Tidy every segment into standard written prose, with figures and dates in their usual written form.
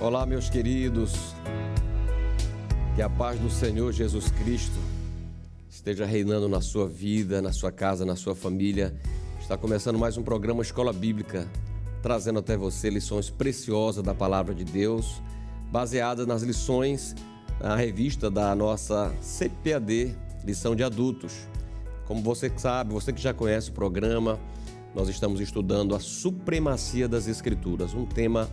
Olá, meus queridos, que a paz do Senhor Jesus Cristo esteja reinando na sua vida, na sua casa, na sua família. Está começando mais um programa Escola Bíblica, trazendo até você lições preciosas da Palavra de Deus, baseadas nas lições na revista da nossa CPAD, lição de adultos. Como você sabe, você que já conhece o programa, nós estamos estudando a supremacia das Escrituras, um tema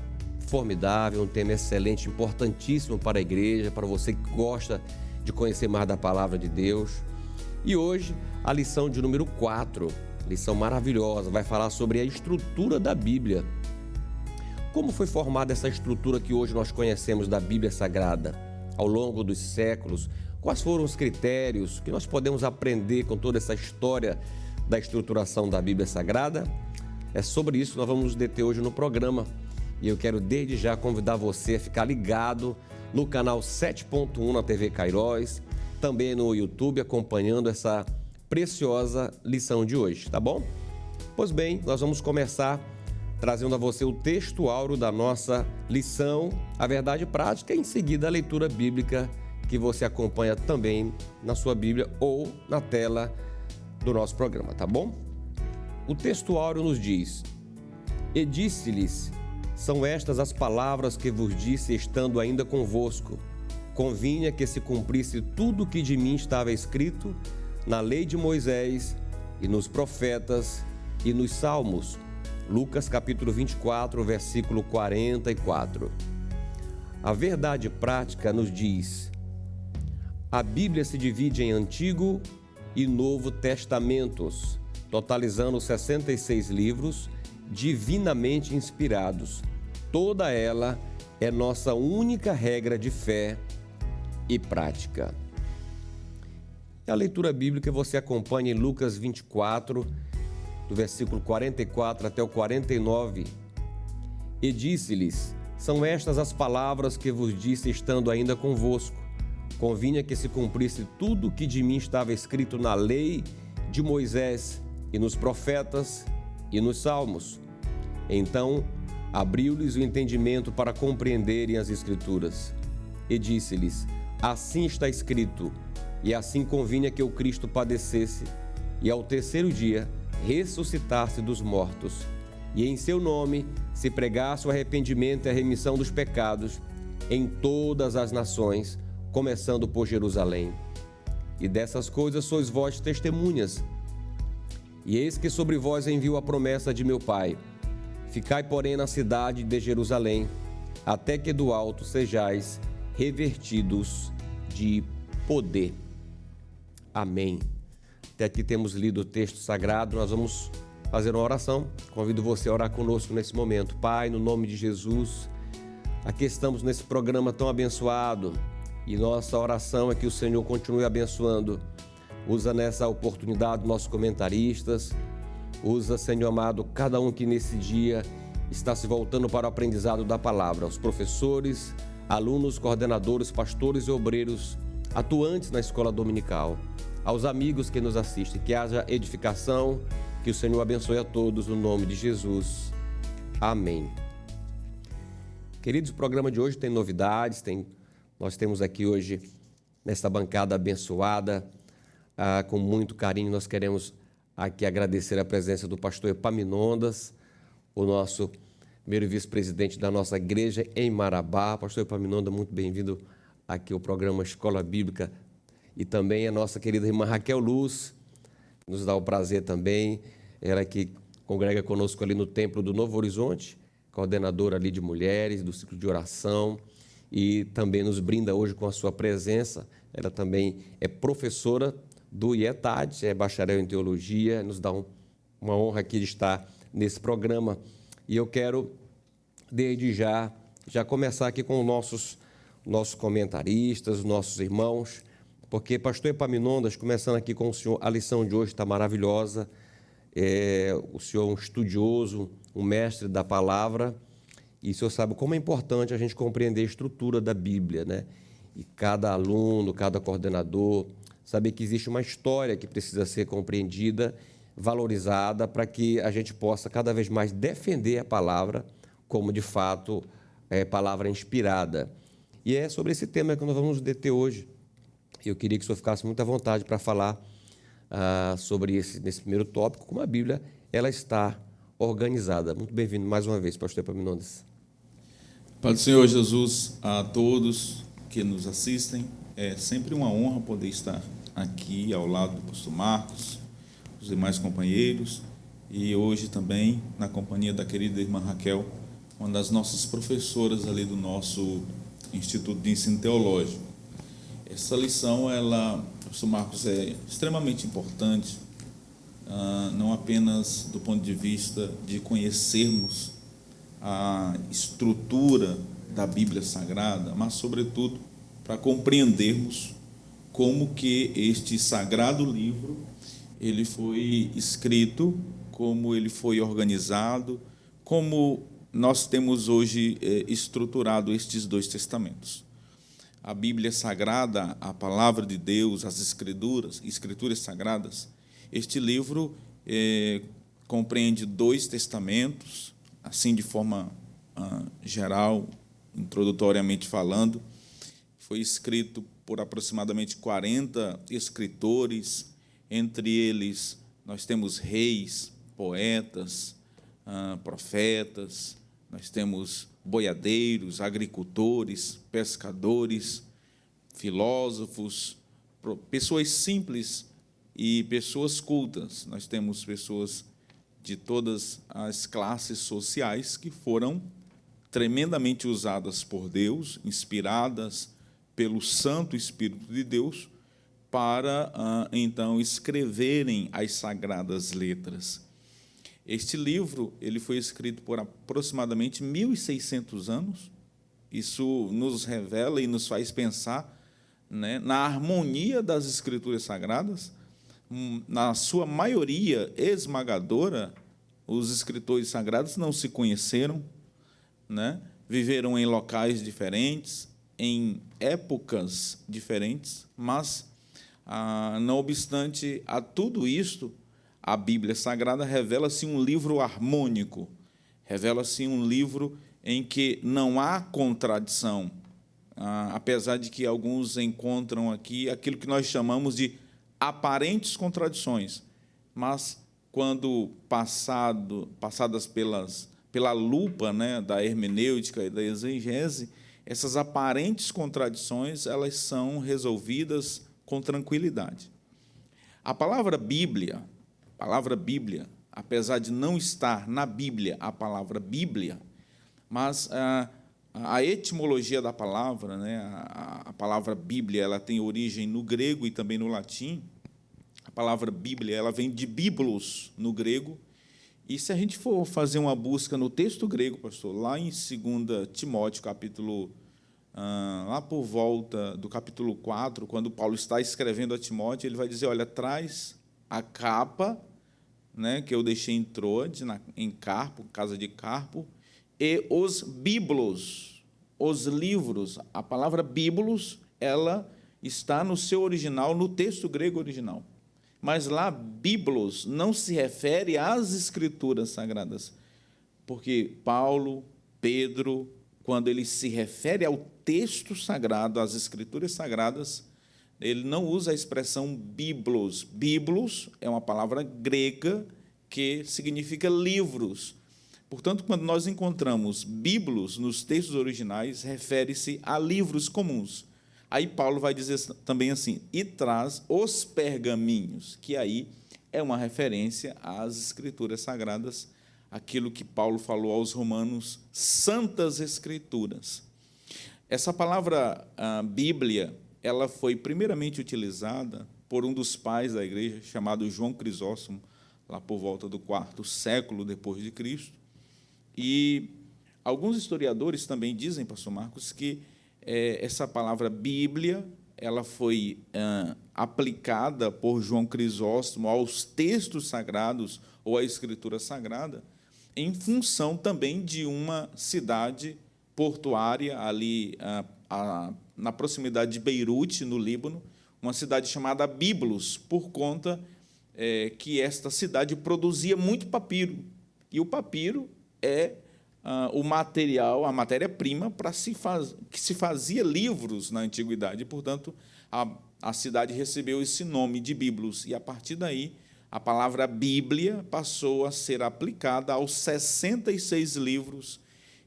formidável, um tema excelente, importantíssimo para a igreja, para você que gosta de conhecer mais da Palavra de Deus. E hoje, a lição de número 4, lição maravilhosa, vai falar sobre a estrutura da Bíblia. Como foi formada essa estrutura que hoje nós conhecemos da Bíblia Sagrada? Ao longo dos séculos, quais foram os critérios que nós podemos aprender com toda essa história da estruturação da Bíblia Sagrada? É sobre isso que nós vamos nos deter hoje no programa. E eu quero desde já convidar você a ficar ligado no canal 7.1 na TV Kairos, também no YouTube, acompanhando essa preciosa lição de hoje, tá bom? Pois bem, nós vamos começar trazendo a você o texto áureo da nossa lição, a verdade prática, e em seguida a leitura bíblica que você acompanha também na sua Bíblia ou na tela do nosso programa, tá bom? O texto áureo nos diz: E disse-lhes: São estas as palavras que vos disse estando ainda convosco. Convinha que se cumprisse tudo o que de mim estava escrito na lei de Moisés e nos profetas e nos salmos. Lucas capítulo 24, versículo 44. A verdade prática nos diz: a Bíblia se divide em Antigo e Novo Testamentos, totalizando 66 livros divinamente inspirados. Toda ela é nossa única regra de fé e prática. A leitura bíblica você acompanha em Lucas 24, do versículo 44 até o 49. E disse-lhes: São estas as palavras que vos disse estando ainda convosco. Convinha que se cumprisse tudo o que de mim estava escrito na lei de Moisés e nos profetas e nos salmos. Então abriu-lhes o entendimento para compreenderem as Escrituras. E disse-lhes: Assim está escrito, e assim convinha que o Cristo padecesse, e ao terceiro dia ressuscitasse dos mortos, e em seu nome se pregasse o arrependimento e a remissão dos pecados em todas as nações, começando por Jerusalém. E dessas coisas sois vós testemunhas. E eis que sobre vós envio a promessa de meu Pai. Ficai, porém, na cidade de Jerusalém, até que do alto sejais revertidos de poder. Amém. Até aqui temos lido o texto sagrado, nós vamos fazer uma oração. Convido você a orar conosco nesse momento. Pai, no nome de Jesus, aqui estamos nesse programa tão abençoado e nossa oração é que o Senhor continue abençoando. Usa nessa oportunidade nossos comentaristas. Usa, Senhor amado, cada um que nesse dia está se voltando para o aprendizado da palavra. Os professores, alunos, coordenadores, pastores e obreiros atuantes na escola dominical. Aos amigos que nos assistem, que haja edificação, que o Senhor abençoe a todos no nome de Jesus. Amém. Queridos, o programa de hoje tem novidades, nós temos aqui hoje, nesta bancada abençoada, com muito carinho, nós queremos aqui agradecer a presença do pastor Epaminondas, o nosso primeiro vice-presidente da nossa igreja em Marabá. Pastor Epaminondas, muito bem-vindo aqui ao programa Escola Bíblica. E também a nossa querida irmã Raquel Luz, nos dá o prazer também, ela que congrega conosco ali no Templo do Novo Horizonte, coordenadora ali de mulheres, do ciclo de oração, e também nos brinda hoje com a sua presença. Ela também é professora do IETAD, é bacharel em teologia, nos dá uma honra aqui de estar nesse programa. E eu quero, desde já começar aqui com os nossos comentaristas, os nossos irmãos, porque pastor Epaminondas, começando aqui com o senhor, a lição de hoje está maravilhosa. O senhor é um estudioso, um mestre da palavra, e o senhor sabe como é importante a gente compreender a estrutura da Bíblia, né? E cada aluno, cada coordenador, saber que existe uma história que precisa ser compreendida, valorizada, para que a gente possa cada vez mais defender a palavra como, de fato, palavra inspirada. E é sobre esse tema que nós vamos nos deter hoje. Eu queria que o senhor ficasse muito à vontade para falar sobre nesse primeiro tópico, como a Bíblia ela está organizada. Muito bem-vindo mais uma vez, pastor Epaminondas. Pai do Senhor Jesus, a todos que nos assistem, é sempre uma honra poder estar aqui ao lado do pastor Marcos, os demais companheiros, e hoje também na companhia da querida irmã Raquel, uma das nossas professoras ali do nosso Instituto de Ensino Teológico. Essa lição, pastor Marcos, é extremamente importante, não apenas do ponto de vista de conhecermos a estrutura da Bíblia Sagrada, mas, sobretudo, para compreendermos como que este sagrado livro ele foi escrito, como ele foi organizado, como nós temos hoje estruturado estes dois testamentos. A Bíblia Sagrada, a Palavra de Deus, as Escrituras Sagradas, este livro compreende dois testamentos, assim de forma geral, introdutoriamente falando. Foi escrito por aproximadamente 40 escritores, entre eles nós temos reis, poetas, profetas, nós temos boiadeiros, agricultores, pescadores, filósofos, pessoas simples e pessoas cultas. Nós temos pessoas de todas as classes sociais que foram tremendamente usadas por Deus, inspiradas pelo Santo Espírito de Deus, para, então, escreverem as Sagradas Letras. Este livro ele foi escrito por aproximadamente 1.600 anos. Isso nos revela e nos faz pensar, né, na harmonia das Escrituras Sagradas. Na sua maioria esmagadora, os escritores sagrados não se conheceram, né? Viveram em locais diferentes, em épocas diferentes, mas, não obstante a tudo isto, a Bíblia Sagrada revela-se um livro harmônico, revela-se um livro em que não há contradição, apesar de que alguns encontram aqui aquilo que nós chamamos de aparentes contradições, mas quando passadas pela lupa, né, da hermenêutica e da exegese, essas aparentes contradições elas são resolvidas com tranquilidade. A palavra Bíblia, apesar de não estar na Bíblia a palavra Bíblia, mas a etimologia da palavra, né, a palavra Bíblia, ela tem origem no grego e também no latim. A palavra Bíblia ela vem de biblos no grego. E se a gente for fazer uma busca no texto grego, pastor, lá em 2 Timóteo, lá por volta do capítulo 4, quando Paulo está escrevendo a Timóteo, ele vai dizer, olha, traz a capa, né, que eu deixei em Troade, em Carpo, casa de Carpo, e os biblos, os livros. A palavra biblos, ela está no seu original, no texto grego original. Mas lá, biblos não se refere às Escrituras Sagradas, porque Paulo, Pedro, quando ele se refere ao texto sagrado, às Escrituras Sagradas, ele não usa a expressão biblos. Biblos é uma palavra grega que significa livros. Portanto, quando nós encontramos biblos nos textos originais, refere-se a livros comuns. Aí Paulo vai dizer também assim, e traz os pergaminhos, que aí é uma referência às Escrituras Sagradas, aquilo que Paulo falou aos romanos, santas Escrituras. Essa palavra Bíblia, ela foi primeiramente utilizada por um dos pais da igreja, chamado João Crisóstomo, lá por volta do IV século depois de Cristo. E alguns historiadores também dizem, pastor Marcos, que essa palavra Bíblia ela foi aplicada por João Crisóstomo aos textos sagrados ou à Escritura Sagrada em função também de uma cidade portuária ali na proximidade de Beirute, no Líbano, uma cidade chamada Biblos, por conta que esta cidade produzia muito papiro. E o papiro é o material, a matéria-prima que se fazia livros na antiguidade. E, portanto, a cidade recebeu esse nome de Biblos. E, a partir daí, a palavra Bíblia passou a ser aplicada aos 66 livros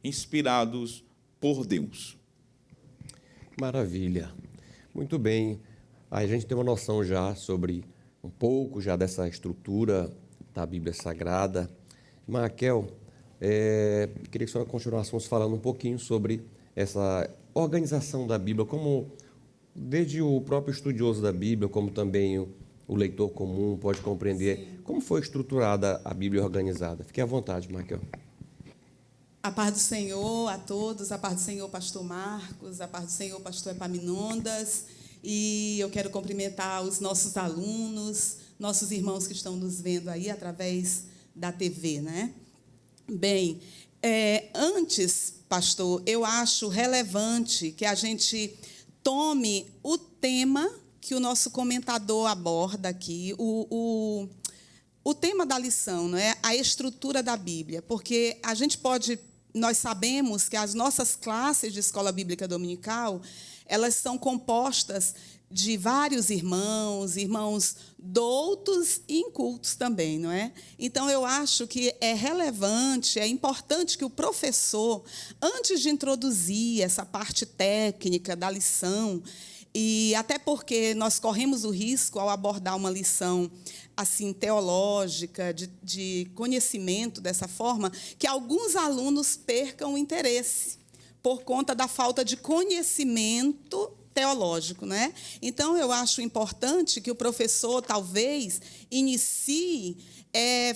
inspirados por Deus. Maravilha. Muito bem. Aí a gente tem uma noção já sobre um pouco já dessa estrutura da Bíblia Sagrada. Raquel, queria que a senhora continuássemos falando um pouquinho sobre essa organização da Bíblia, como desde o próprio estudioso da Bíblia, como também o leitor comum pode compreender. Sim. Como foi estruturada a Bíblia organizada. Fique à vontade, Raquel. A paz do Senhor a todos, a paz do Senhor, pastor Marcos, a paz do Senhor, pastor Epaminondas, e eu quero cumprimentar os nossos alunos, nossos irmãos que estão nos vendo aí através da TV, né? Bem, antes, pastor, eu acho relevante que a gente tome o tema que o nosso comentador aborda aqui, o tema da lição, não é? A estrutura da Bíblia, porque nós sabemos que as nossas classes de escola bíblica dominical, elas são compostas de vários irmãos doutos e incultos também, não é? Então, eu acho que é relevante, é importante que o professor, antes de introduzir essa parte técnica da lição, e até porque nós corremos o risco, ao abordar uma lição assim teológica, de conhecimento dessa forma, que alguns alunos percam o interesse por conta da falta de conhecimento teológico, né? Então, eu acho importante que o professor, talvez, inicie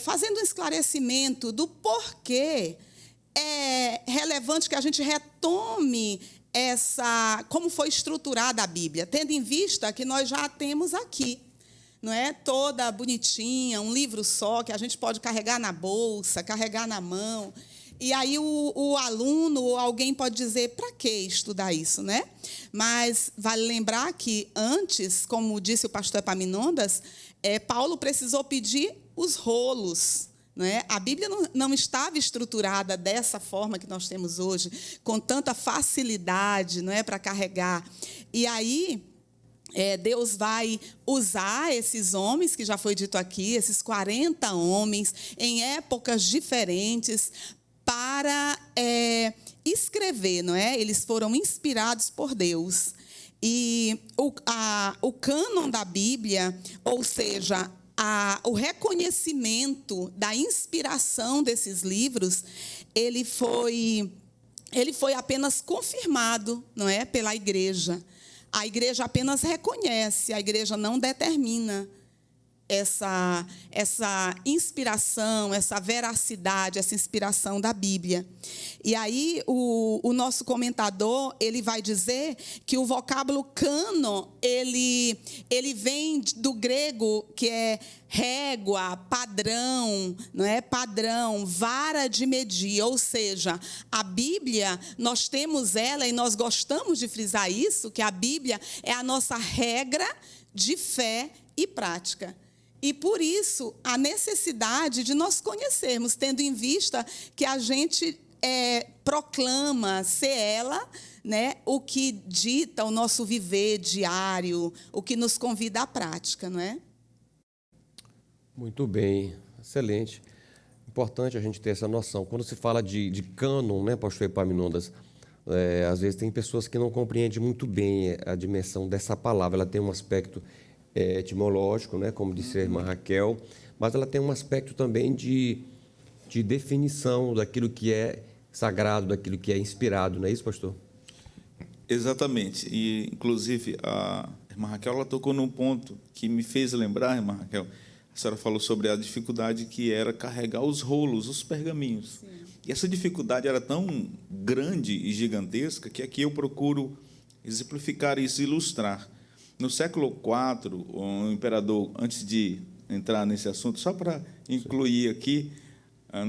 fazendo um esclarecimento do porquê é relevante que a gente retome como foi estruturada a Bíblia, tendo em vista que nós já a temos aqui, não é? Toda bonitinha, um livro só, que a gente pode carregar na bolsa, carregar na mão. E aí o aluno ou alguém pode dizer, para que estudar isso, né? Mas vale lembrar que antes, como disse o pastor Epaminondas, Paulo precisou pedir os rolos, não é? A Bíblia não estava estruturada dessa forma que nós temos hoje, com tanta facilidade, não é, para carregar. E aí Deus vai usar esses homens, que já foi dito aqui, esses 40 homens, em épocas diferentes, para escrever, não é? Eles foram inspirados por Deus. E o cânon da Bíblia, ou seja, o reconhecimento da inspiração desses livros, ele foi apenas confirmado, não é, pela igreja. A igreja apenas reconhece, a igreja não determina essa inspiração, essa veracidade, essa inspiração da Bíblia. E aí o nosso comentador, ele vai dizer que o vocábulo cânon, ele vem do grego, que é régua, padrão, não é? Padrão, vara de medir, ou seja, a Bíblia, nós temos ela, e nós gostamos de frisar isso, que a Bíblia é a nossa regra de fé e prática. E, por isso, a necessidade de nós conhecermos, tendo em vista que a gente proclama ser ela, né, o que dita o nosso viver diário, o que nos convida à prática, não é? Muito bem, excelente. Importante a gente ter essa noção. Quando se fala de cânon, né, pastor Epaminondas, às vezes tem pessoas que não compreendem muito bem a dimensão dessa palavra. Ela tem um aspecto etimológico, né, como disse a irmã Raquel, mas ela tem um aspecto também de definição daquilo que é sagrado, daquilo que é inspirado, não é isso, pastor? Exatamente. E, inclusive, a irmã Raquel ela tocou num ponto que me fez lembrar, irmã Raquel, a senhora falou sobre a dificuldade que era carregar os rolos, os pergaminhos. Sim. E essa dificuldade era tão grande e gigantesca que aqui eu procuro exemplificar isso, ilustrar. No século IV, o imperador, antes de entrar nesse assunto, só para incluir aqui,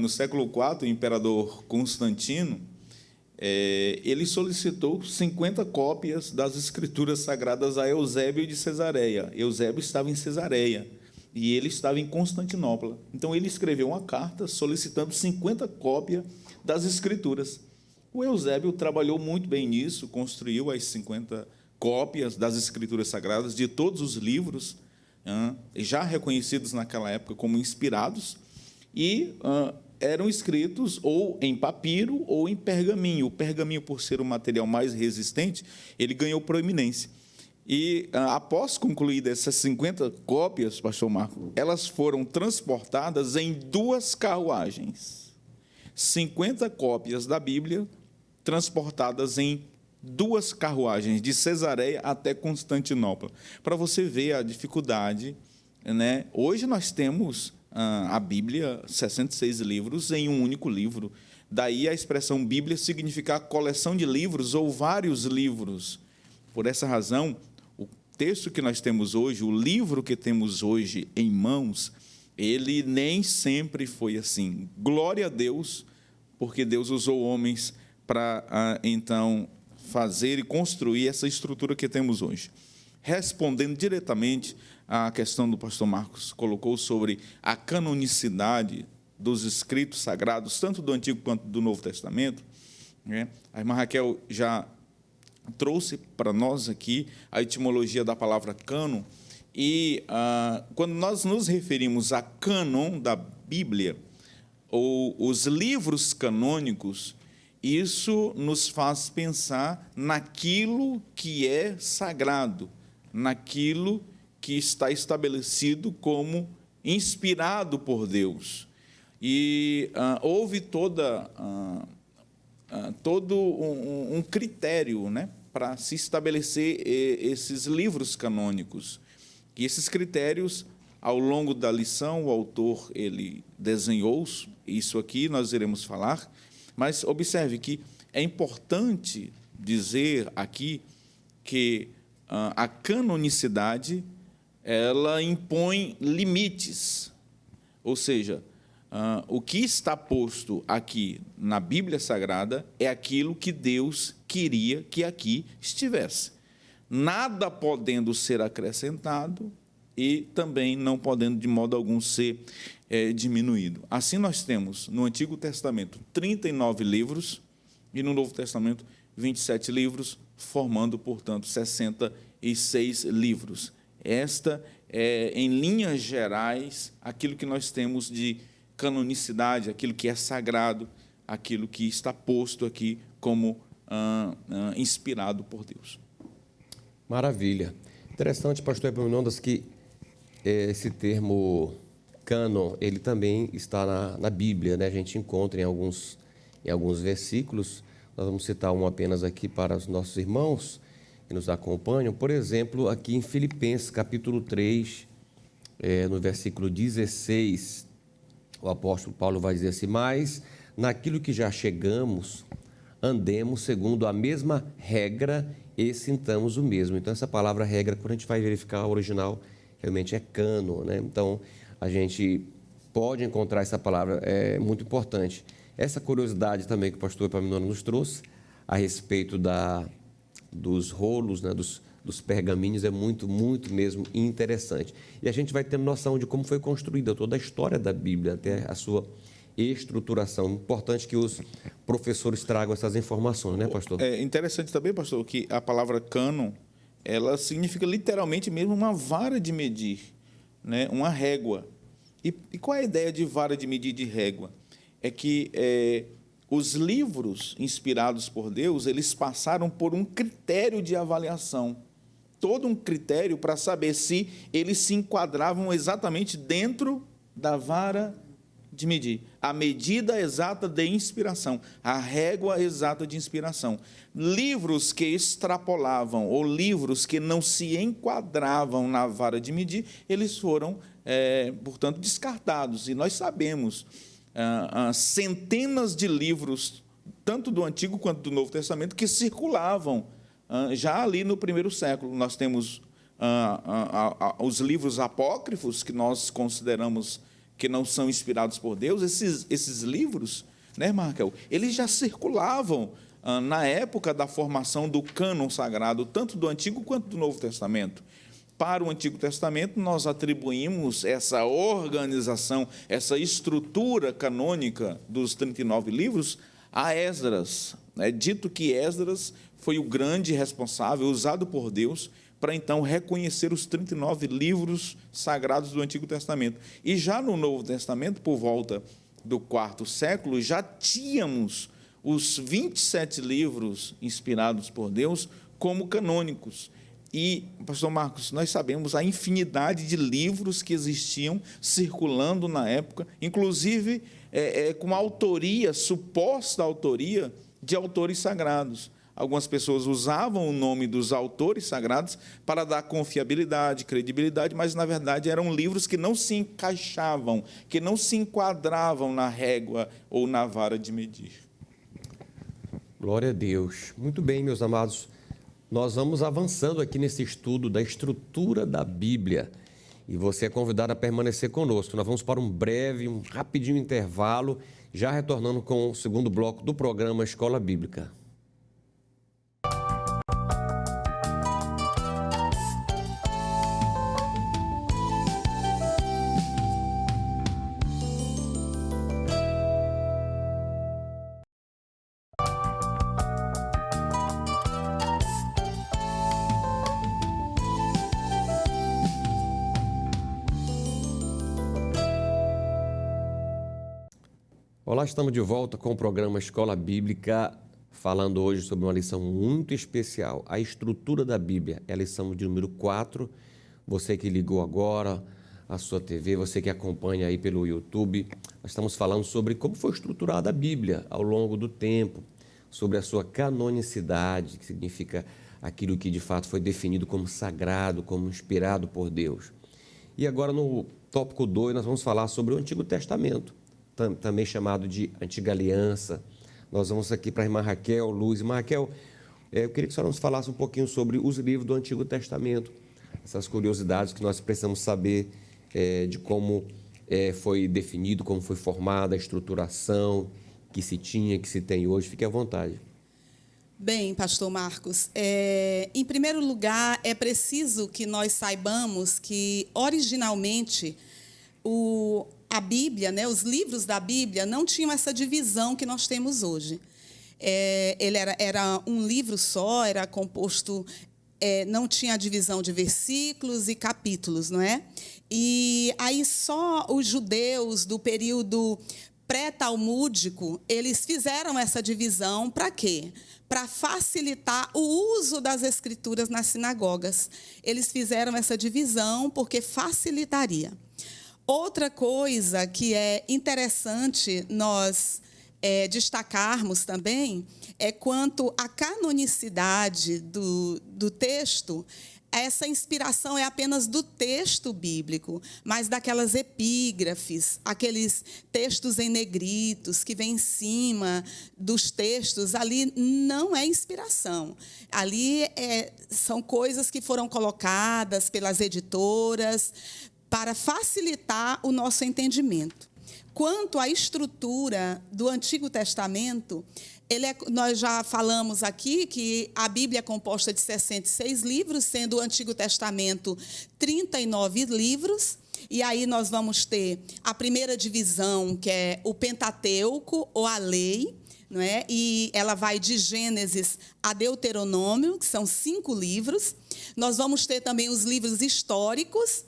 no século IV, o imperador Constantino, ele solicitou 50 cópias das Escrituras Sagradas a Eusébio de Cesareia. Eusébio estava em Cesareia. e ele estava em Constantinopla. Então, ele escreveu uma carta solicitando 50 cópias das Escrituras. O Eusébio trabalhou muito bem nisso, construiu as 50 cópias das Escrituras Sagradas, de todos os livros, já reconhecidos naquela época como inspirados, e eram escritos ou em papiro ou em pergaminho. O pergaminho, por ser o material mais resistente, ele ganhou proeminência. E, após concluídas essas 50 cópias, pastor Marco, elas foram transportadas em 2 carruagens. 50 cópias da Bíblia transportadas em 2 carruagens, de Cesareia até Constantinopla, para você ver a dificuldade, né? Hoje nós temos a Bíblia, 66 livros em um único livro. Daí a expressão Bíblia significa coleção de livros ou vários livros. Por essa razão, o texto que nós temos hoje, o livro que temos hoje em mãos, ele nem sempre foi assim. Glória a Deus, porque Deus usou homens para, então, fazer e construir essa estrutura que temos hoje. Respondendo diretamente à questão do pastor Marcos colocou sobre a canonicidade dos escritos sagrados, tanto do Antigo quanto do Novo Testamento, né? A irmã Raquel já trouxe para nós aqui a etimologia da palavra cânon, e quando nós nos referimos a cânon da Bíblia, ou os livros canônicos, isso nos faz pensar naquilo que é sagrado, naquilo que está estabelecido como inspirado por Deus. E houve todo um critério, né, para se estabelecer esses livros canônicos. E esses critérios, ao longo da lição, o autor ele desenhou isso aqui, nós iremos falar. Mas observe que é importante dizer aqui que a canonicidade ela impõe limites, ou seja, o que está posto aqui na Bíblia Sagrada é aquilo que Deus queria que aqui estivesse, nada podendo ser acrescentado e também não podendo de modo algum ser diminuído. Assim nós temos no Antigo Testamento 39 livros e no Novo Testamento 27 livros, formando, portanto, 66 livros. Esta é, em linhas gerais, aquilo que nós temos de canonicidade, aquilo que é sagrado, aquilo que está posto aqui como inspirado por Deus. Maravilha. Interessante, pastor Epaminondas, que esse termo cânon, ele também está na Bíblia, né? A gente encontra em alguns versículos. Nós vamos citar um apenas aqui para os nossos irmãos que nos acompanham. Por exemplo, aqui em Filipenses, capítulo 3, no versículo 16, o apóstolo Paulo vai dizer assim: mas naquilo que já chegamos, andemos segundo a mesma regra e sintamos o mesmo. Então, essa palavra regra, quando a gente vai verificar o original, realmente é cânon, né? Então, a gente pode encontrar essa palavra, é muito importante. Essa curiosidade também que o pastor Epaminondas nos trouxe a respeito dos rolos, né, dos pergaminhos, é muito, muito mesmo interessante. E a gente vai tendo noção de como foi construída toda a história da Bíblia, até a sua estruturação. Importante que os professores tragam essas informações, né, pastor? É interessante também, pastor, que a palavra cânon, ela significa literalmente mesmo uma vara de medir, né, uma régua. E qual é a ideia de vara de medir, de régua? É que os livros inspirados por Deus, eles passaram por um critério de avaliação, todo um critério para saber se eles se enquadravam exatamente dentro da vara de medir, a medida exata de inspiração, a régua exata de inspiração. Livros que extrapolavam ou livros que não se enquadravam na vara de medir, eles foram, portanto, descartados. E nós sabemos centenas de livros, tanto do Antigo quanto do Novo Testamento, que circulavam já ali no primeiro século. Nós temos os livros apócrifos, que nós consideramos que não são inspirados por Deus. Esses livros, né, Markel, eles já circulavam na época da formação do cânon sagrado, tanto do Antigo quanto do Novo Testamento. para o Antigo Testamento, nós atribuímos essa organização, essa estrutura canônica dos 39 livros a Esdras. É dito que Esdras foi o grande responsável, usado por Deus, para então reconhecer os 39 livros sagrados do Antigo Testamento. E já no Novo Testamento, por volta do IV século, já tínhamos os 27 livros inspirados por Deus como canônicos. E, pastor Marcos, nós sabemos a infinidade de livros que existiam circulando na época, inclusive com autoria, suposta autoria de autores sagrados. Algumas pessoas usavam o nome dos autores sagrados para dar confiabilidade, credibilidade, mas, na verdade, eram livros que não se encaixavam, que não se enquadravam na régua ou na vara de medir. Glória a Deus. Muito bem, meus amados. Nós vamos avançando aqui nesse estudo da estrutura da Bíblia e você é convidado a permanecer conosco. Nós vamos para um rapidinho intervalo, já retornando com o segundo bloco do programa Escola Bíblica. Olá, estamos de volta com o programa Escola Bíblica, falando hoje sobre uma lição muito especial, a estrutura da Bíblia. É a lição de número 4. Você que ligou agora a sua TV, você que acompanha aí pelo YouTube, nós estamos falando sobre como foi estruturada a Bíblia ao longo do tempo, sobre a sua canonicidade, que significa aquilo que de fato foi definido como sagrado, como inspirado por Deus. E agora no tópico 2 nós vamos falar sobre o Antigo Testamento, também chamado de Antiga Aliança. Nós vamos aqui para a irmã Raquel Luz. Irmã Raquel, eu queria que a senhora nos falasse um pouquinho sobre os livros do Antigo Testamento, essas curiosidades que nós precisamos saber de como foi definido, como foi formada a estruturação que se tinha, que se tem hoje. Fique à vontade. Bem, pastor Marcos, em primeiro lugar, é preciso que nós saibamos que, originalmente, a Bíblia, os livros da Bíblia não tinham essa divisão que nós temos hoje. Ele era um livro só, era composto, não tinha a divisão de versículos e capítulos, não é? E aí só os judeus do período pré-talmúdico, eles fizeram essa divisão para quê? Para facilitar o uso das escrituras nas sinagogas. Eles fizeram essa divisão porque facilitaria. Outra coisa que é interessante nós destacarmos também é quanto à canonicidade do texto. Essa inspiração é apenas do texto bíblico, mas daquelas epígrafes, aqueles textos em negritos que vêm em cima dos textos, ali não é inspiração. Ali são coisas que foram colocadas pelas editoras para facilitar o nosso entendimento. Quanto à estrutura do Antigo Testamento, nós já falamos aqui que a Bíblia é composta de 66 livros, sendo o Antigo Testamento 39 livros. E aí nós vamos ter a primeira divisão, que é o Pentateuco, ou a Lei, não é? E ela vai de Gênesis a Deuteronômio, que são 5 livros. Nós vamos ter também os livros históricos,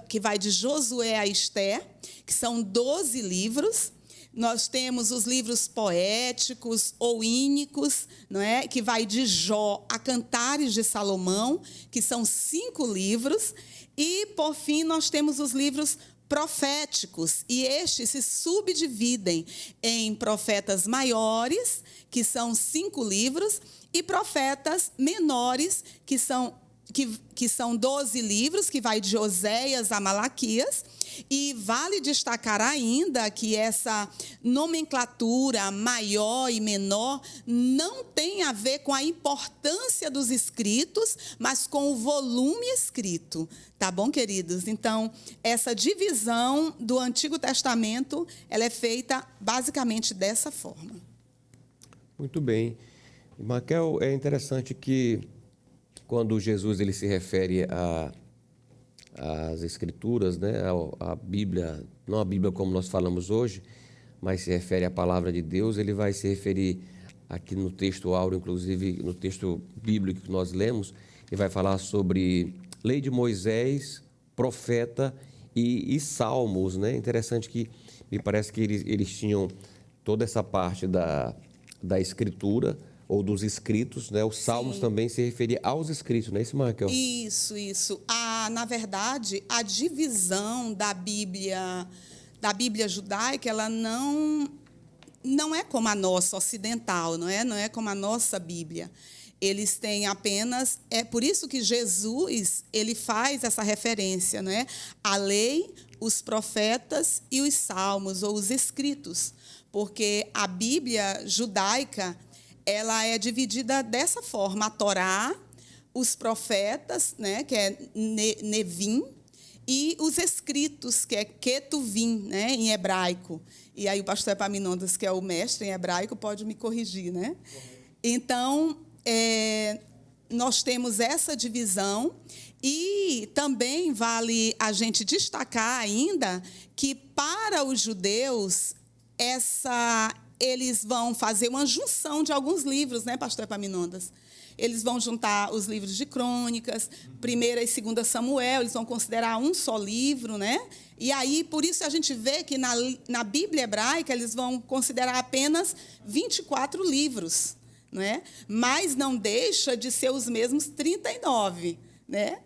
que vai de Josué a Esther, que são 12 livros. Nós temos os livros poéticos ou ínicos, não é? Que vai de Jó a Cantares de Salomão, que são 5 livros. E, por fim, nós temos os livros proféticos, e estes se subdividem em profetas maiores, que são 5 livros, e profetas menores, que são 12 livros, que vai de Oséias a Malaquias. E vale destacar ainda que essa nomenclatura maior e menor não tem a ver com a importância dos escritos, mas com o volume escrito. Tá bom, queridos? Então, essa divisão do Antigo Testamento, ela é feita basicamente dessa forma. Muito bem. Raquel, é interessante que quando Jesus ele se refere às Escrituras, né, a Bíblia, não a Bíblia como nós falamos hoje, mas se refere à palavra de Deus, ele vai se referir aqui no texto áureo, inclusive no texto bíblico que nós lemos, ele vai falar sobre lei de Moisés, profeta e salmos, né? Interessante que me parece que eles tinham toda essa parte da escritura ou dos escritos, né? Os salmos também se referia aos escritos, não é isso, Raquel? Isso. Na verdade, a divisão da Bíblia judaica, ela não é como a nossa ocidental, não é como a nossa Bíblia. Eles têm apenas... É por isso que Jesus ele faz essa referência, não é? A lei, os profetas e os salmos, ou os escritos. Porque a Bíblia judaica ela é dividida dessa forma: a Torá, os profetas, né, que é Nevim, e os escritos, que é Ketuvim, né, em hebraico. E aí o pastor Epaminondas, que é o mestre em hebraico, pode me corrigir, né? Então, nós temos essa divisão, e também vale a gente destacar ainda que, para os judeus, eles vão fazer uma junção de alguns livros, né, pastor Epaminondas? Eles vão juntar os livros de crônicas, 1ª e 2ª Samuel, eles vão considerar um só livro, né? E aí, por isso, a gente vê que na Bíblia hebraica eles vão considerar apenas 24 livros, né? Mas não deixa de ser os mesmos 39, né?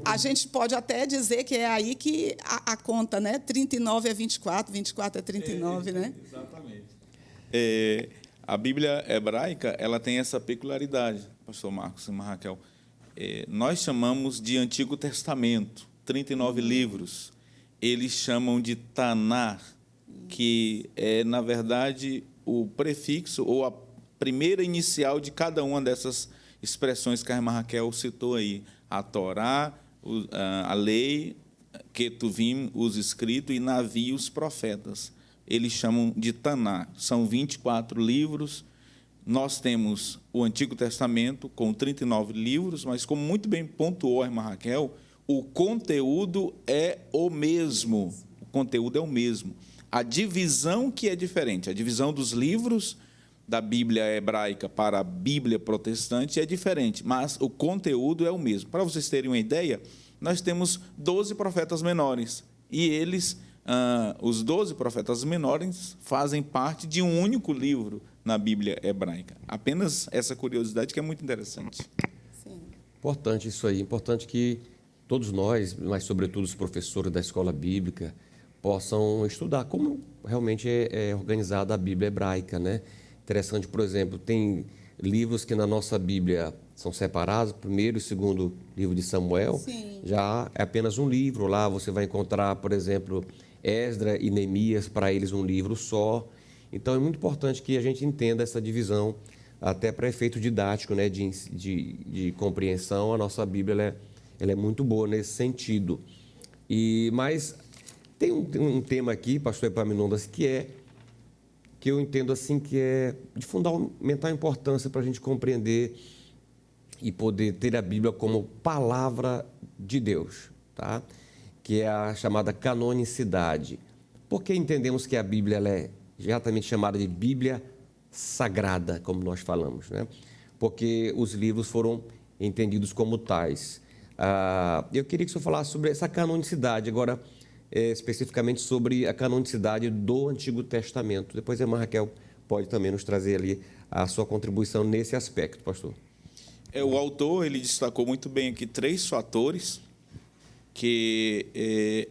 A gente pode até dizer que é aí que a conta, né? 39 é 24, 24 é 39, né? Exatamente. A Bíblia hebraica ela tem essa peculiaridade, pastor Marcos e Raquel. Nós chamamos de Antigo Testamento, 39 livros. Eles chamam de Tanar, que é, na verdade, o prefixo ou a primeira inicial de cada uma dessas expressões que a irmã Raquel citou aí. A Torá, a lei, Ketuvim, os escritos, e Navi, os profetas. Eles chamam de Taná. São 24 livros. Nós temos o Antigo Testamento com 39 livros, mas, como muito bem pontuou a irmã Raquel, o conteúdo é o mesmo. O conteúdo é o mesmo. A divisão que é diferente, a divisão dos livros da Bíblia hebraica para a Bíblia protestante é diferente, mas o conteúdo é o mesmo. Para vocês terem uma ideia, nós temos 12 profetas menores, e eles, os 12 profetas menores, fazem parte de um único livro na Bíblia hebraica. Apenas essa curiosidade que é muito interessante. Sim. Importante isso aí, importante que todos nós, mas sobretudo os professores da escola bíblica, possam estudar como realmente é organizada a Bíblia hebraica, né? Interessante, por exemplo, tem livros que na nossa Bíblia são separados, 1º e 2º livro de Samuel. Sim. Já é apenas um livro. Lá você vai encontrar, por exemplo, Esdra e Neemias, para eles um livro só. Então é muito importante que a gente entenda essa divisão, até para efeito didático, né, de compreensão. A nossa Bíblia ela é muito boa nesse sentido. Mas tem um tema aqui, pastor Epaminondas, que eu entendo assim que é de fundamental importância para a gente compreender e poder ter a Bíblia como palavra de Deus, tá? Que é a chamada canonicidade. Por que entendemos que a Bíblia ela é exatamente chamada de Bíblia Sagrada, como nós falamos, né? Porque os livros foram entendidos como tais. Eu queria que o senhor falasse sobre essa canonicidade, agora, especificamente sobre a canonicidade do Antigo Testamento. Depois a irmã Raquel pode também nos trazer ali a sua contribuição nesse aspecto, pastor. O autor ele destacou muito bem aqui 3 fatores que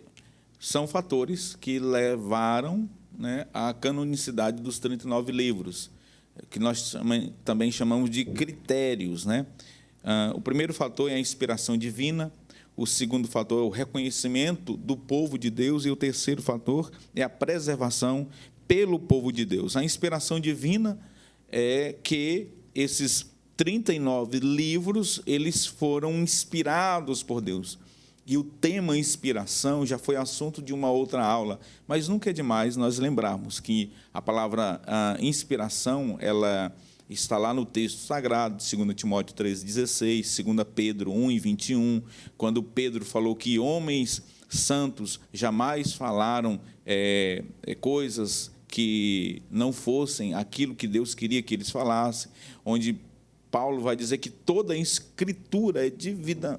são fatores que levaram, né, à canonicidade dos 39 livros, que nós também chamamos de critérios, né? O primeiro fator é a inspiração divina. O segundo fator é o reconhecimento do povo de Deus. E o terceiro fator é a preservação pelo povo de Deus. A inspiração divina é que esses 39 livros eles foram inspirados por Deus. E o tema inspiração já foi assunto de uma outra aula, mas nunca é demais nós lembrarmos que a palavra inspiração ela está lá no texto sagrado, 2 Timóteo 3,16, 2 Pedro 1,21, quando Pedro falou que homens santos jamais falaram coisas que não fossem aquilo que Deus queria que eles falassem, onde Paulo vai dizer que toda a Escritura é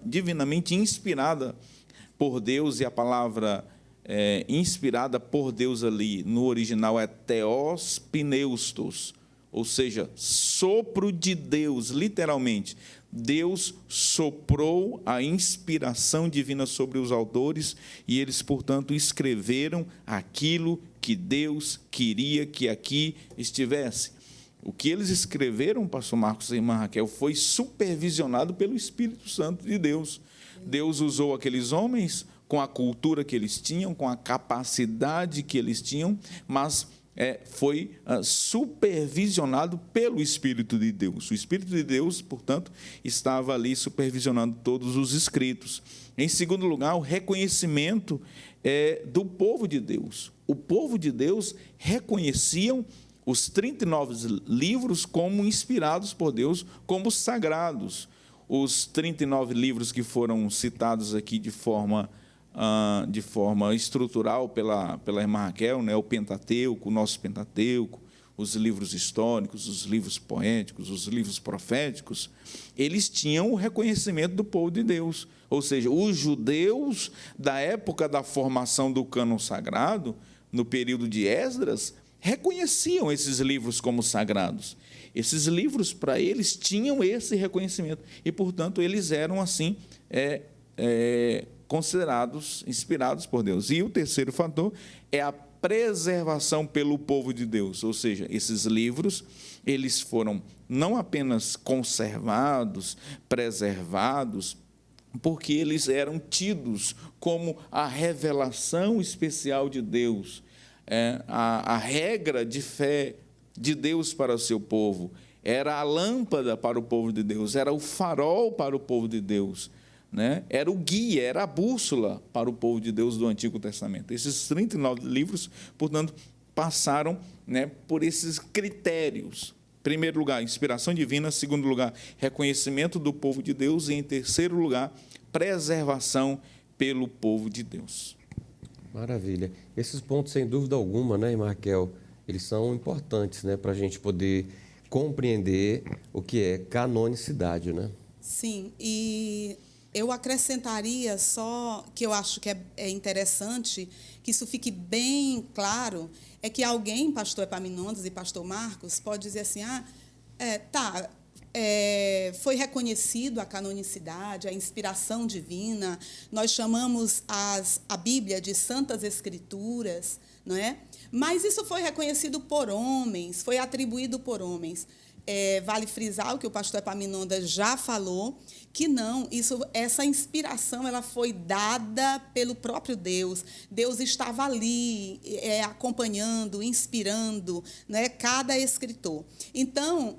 divinamente inspirada por Deus, e a palavra inspirada por Deus ali, no original, é theos pneustos, ou seja, sopro de Deus, literalmente. Deus soprou a inspiração divina sobre os autores e eles, portanto, escreveram aquilo que Deus queria que aqui estivesse. O que eles escreveram, pastor Marcos e irmã Raquel, foi supervisionado pelo Espírito Santo de Deus. Deus usou aqueles homens com a cultura que eles tinham, com a capacidade que eles tinham, mas foi supervisionado pelo Espírito de Deus. O Espírito de Deus, portanto, estava ali supervisionando todos os escritos. Em segundo lugar, o reconhecimento do povo de Deus. O povo de Deus reconheciam os 39 livros como inspirados por Deus, como sagrados. Os 39 livros que foram citados aqui de forma estrutural pela irmã Raquel, né? O Pentateuco, o nosso Pentateuco, os livros históricos, os livros poéticos, os livros proféticos, eles tinham o reconhecimento do povo de Deus. Ou seja, os judeus da época da formação do cânon sagrado, no período de Esdras, reconheciam esses livros como sagrados. Esses livros, para eles, tinham esse reconhecimento e, portanto, eles eram, assim, considerados, inspirados por Deus. E o terceiro fator é a preservação pelo povo de Deus, ou seja, esses livros, eles foram não apenas conservados, preservados, porque eles eram tidos como a revelação especial de Deus, a regra de fé de Deus para o seu povo, era a lâmpada para o povo de Deus, era o farol para o povo de Deus, né? Era o guia, era a bússola para o povo de Deus do Antigo Testamento. Esses 39 livros, portanto, passaram, né, por esses critérios. Em primeiro lugar, inspiração divina. Em segundo lugar, reconhecimento do povo de Deus. E, em terceiro lugar, preservação pelo povo de Deus. Maravilha. Esses pontos, sem dúvida alguma, né, irmã Raquel, eles são importantes, né, para a gente poder compreender o que é canonicidade, né? Sim, e eu acrescentaria só que eu acho que é interessante que isso fique bem claro, é que alguém, pastor Epaminondas e pastor Marcos, pode dizer assim, foi reconhecido a canonicidade, a inspiração divina, nós chamamos a Bíblia de Santas Escrituras, não é? Mas isso foi reconhecido por homens, foi atribuído por homens. Vale frisar o que o pastor Epaminondas já falou, que não, essa inspiração ela foi dada pelo próprio Deus. Deus estava ali, acompanhando, inspirando, né, cada escritor. Então,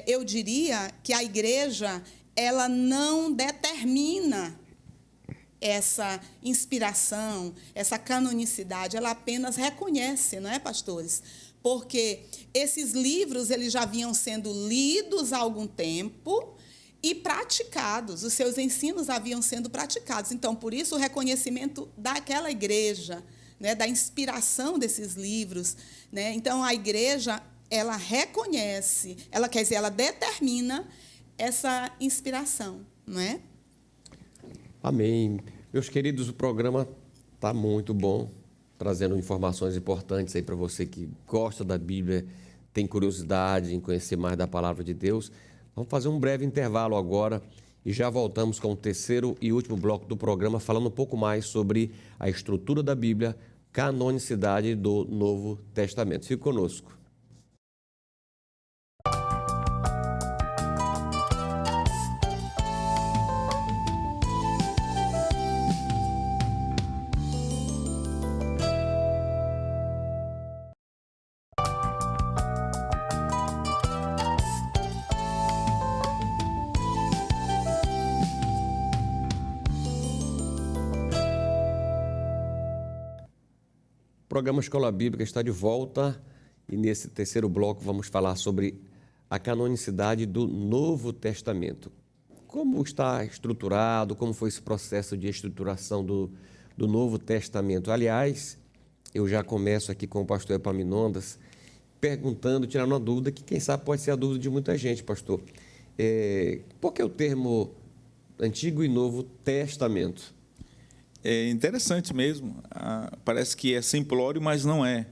eu diria que a igreja ela não determina essa inspiração, essa canonicidade, ela apenas reconhece, não é, pastores? Porque esses livros eles já vinham sendo lidos há algum tempo e praticados, os seus ensinos haviam sendo praticados. Então, por isso, o reconhecimento daquela igreja, né, da inspiração desses livros, né? Então, a igreja, ela reconhece, ela quer dizer, ela determina essa inspiração, não é? Amém. Meus queridos, o programa está muito bom, trazendo informações importantes aí para você que gosta da Bíblia, tem curiosidade em conhecer mais da Palavra de Deus. Vamos fazer um breve intervalo agora e já voltamos com o terceiro e último bloco do programa, falando um pouco mais sobre a estrutura da Bíblia, canonicidade do Novo Testamento. Fique conosco. O programa Escola Bíblica está de volta e nesse terceiro bloco vamos falar sobre a canonicidade do Novo Testamento. Como está estruturado, como foi esse processo de estruturação do Novo Testamento? Aliás, eu já começo aqui com o pastor Epaminondas, perguntando, tirando uma dúvida, que quem sabe pode ser a dúvida de muita gente, pastor. Por que o termo Antigo e Novo Testamento? É interessante mesmo. Parece que é simplório, mas não é.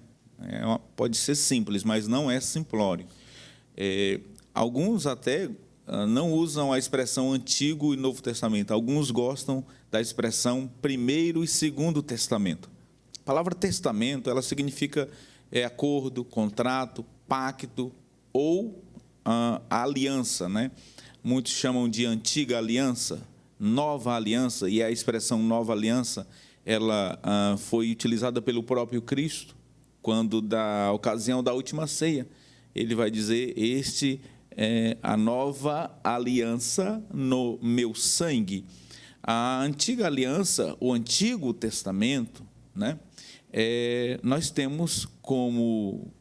Pode ser simples, mas não é simplório. Alguns até não usam a expressão Antigo e Novo Testamento. Alguns gostam da expressão Primeiro e Segundo Testamento. A palavra testamento, ela significa acordo, contrato, pacto ou aliança, né? Muitos chamam de antiga aliança, nova aliança, e a expressão nova aliança, ela foi utilizada pelo próprio Cristo, quando, da ocasião da última ceia, ele vai dizer: este é a nova aliança no meu sangue. A antiga aliança, o Antigo Testamento, né? Nós temos como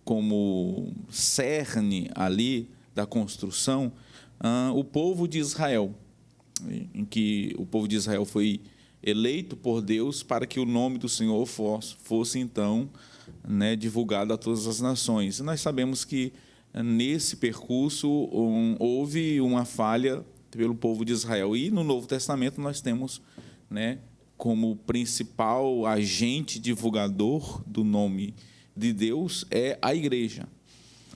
cerne ali da construção o povo de Israel, em que o povo de Israel foi eleito por Deus para que o nome do Senhor fosse então, né, divulgado a todas as nações. E nós sabemos que nesse percurso houve uma falha pelo povo de Israel. E no Novo Testamento nós temos, né, como principal agente divulgador do nome de Deus a igreja.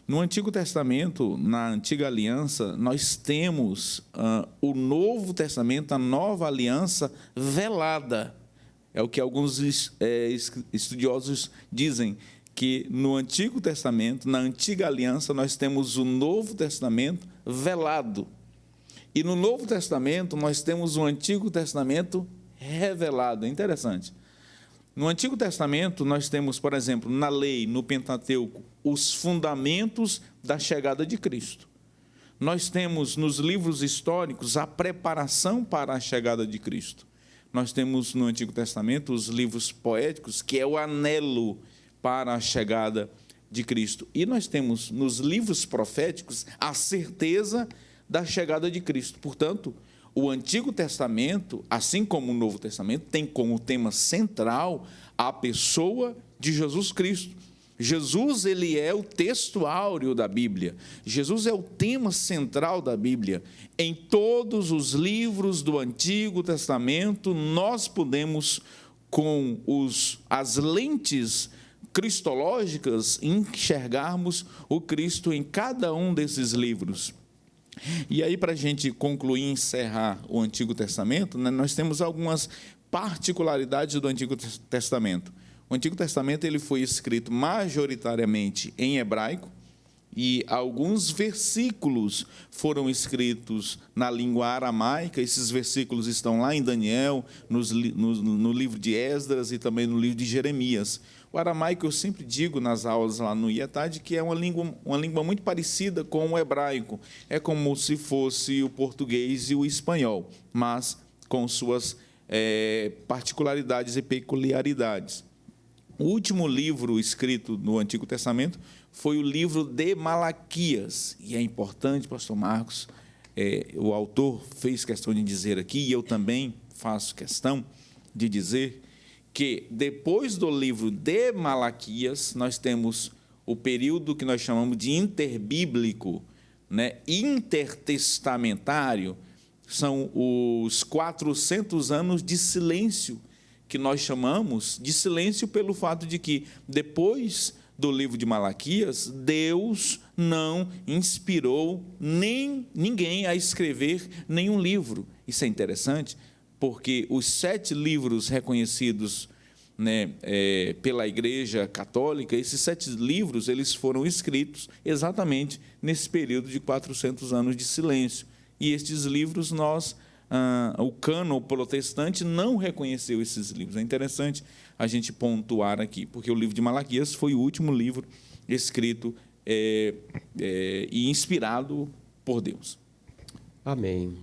No Antigo Testamento, na Antiga Aliança, nós temos o Novo Testamento, a Nova Aliança velada. É o que alguns estudiosos dizem, que no Antigo Testamento, na Antiga Aliança, nós temos o Novo Testamento velado. E no Novo Testamento, nós temos o Antigo Testamento revelado. É interessante. No Antigo Testamento, nós temos, por exemplo, na lei, no Pentateuco, os fundamentos da chegada de Cristo. Nós temos nos livros históricos a preparação para a chegada de Cristo. Nós temos no Antigo Testamento os livros poéticos, que é o anelo para a chegada de Cristo. E nós temos nos livros proféticos a certeza da chegada de Cristo. Portanto, o Antigo Testamento, assim como o Novo Testamento, tem como tema central a pessoa de Jesus Cristo. Jesus, ele é o texto áureo da Bíblia. Jesus é o tema central da Bíblia. Em todos os livros do Antigo Testamento, nós podemos, com as lentes cristológicas, enxergarmos o Cristo em cada um desses livros. E aí, para a gente concluir e encerrar o Antigo Testamento, né, nós temos algumas particularidades do Antigo Testamento. O Antigo Testamento ele foi escrito majoritariamente em hebraico, e alguns versículos foram escritos na língua aramaica. Esses versículos estão lá em Daniel, no livro de Esdras e também no livro de Jeremias. O aramaico, eu sempre digo nas aulas lá no IETAD, que é uma língua muito parecida com o hebraico. É como se fosse o português e o espanhol, mas com suas particularidades e peculiaridades. O último livro escrito no Antigo Testamento foi o livro de Malaquias. E é importante, pastor Marcos, o autor fez questão de dizer aqui, e eu também faço questão de dizer, que depois do livro de Malaquias, nós temos o período que nós chamamos de interbíblico, né? Intertestamentário, são os 400 anos de silêncio, que nós chamamos de silêncio pelo fato de que, depois do livro de Malaquias, Deus não inspirou ninguém a escrever nenhum livro. Isso é interessante, porque os 7 livros reconhecidos, né, pela Igreja Católica, esses 7 livros eles foram escritos exatamente nesse período de 400 anos de silêncio. E estes livros, o cânon protestante não reconheceu esses livros. É interessante a gente pontuar aqui, porque o livro de Malaquias foi o último livro escrito e inspirado por Deus. Amém.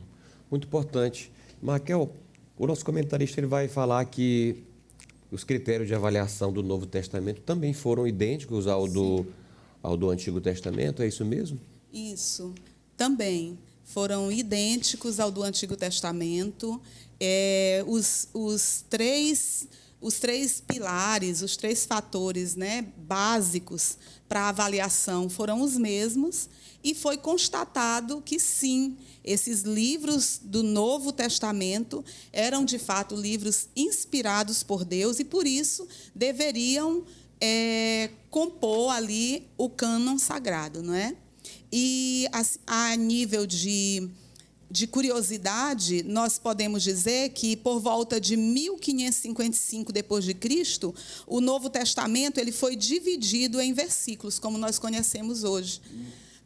Muito importante. Maquel, o nosso comentarista ele vai falar que os critérios de avaliação do Novo Testamento também foram idênticos ao do Antigo Testamento, é isso mesmo? Isso, também. Foram idênticos ao do Antigo Testamento. Os três pilares, os três fatores, né, básicos para a avaliação foram os mesmos, e foi constatado que, sim, esses livros do Novo Testamento eram, de fato, livros inspirados por Deus e, por isso, deveriam compor ali o cânon sagrado, não é? E, a nível de curiosidade, nós podemos dizer que, por volta de 1555 depois de Cristo, o Novo Testamento ele foi dividido em versículos, como nós conhecemos hoje.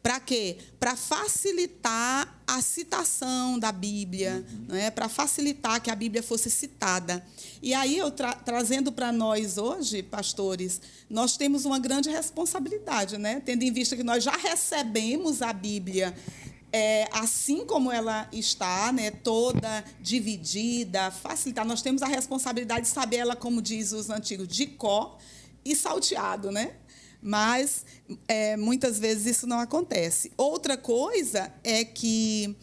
Para quê? Para facilitar a citação da Bíblia, não é? Para facilitar que a Bíblia fosse citada. E aí, trazendo para nós hoje, pastores, nós temos uma grande responsabilidade, né? Tendo em vista que nós já recebemos a Bíblia assim como ela está, né, toda dividida, facilitada. Nós temos a responsabilidade de saber ela, como diz os antigos, de cor e salteado, né? Mas, muitas vezes, isso não acontece. Outra coisa é que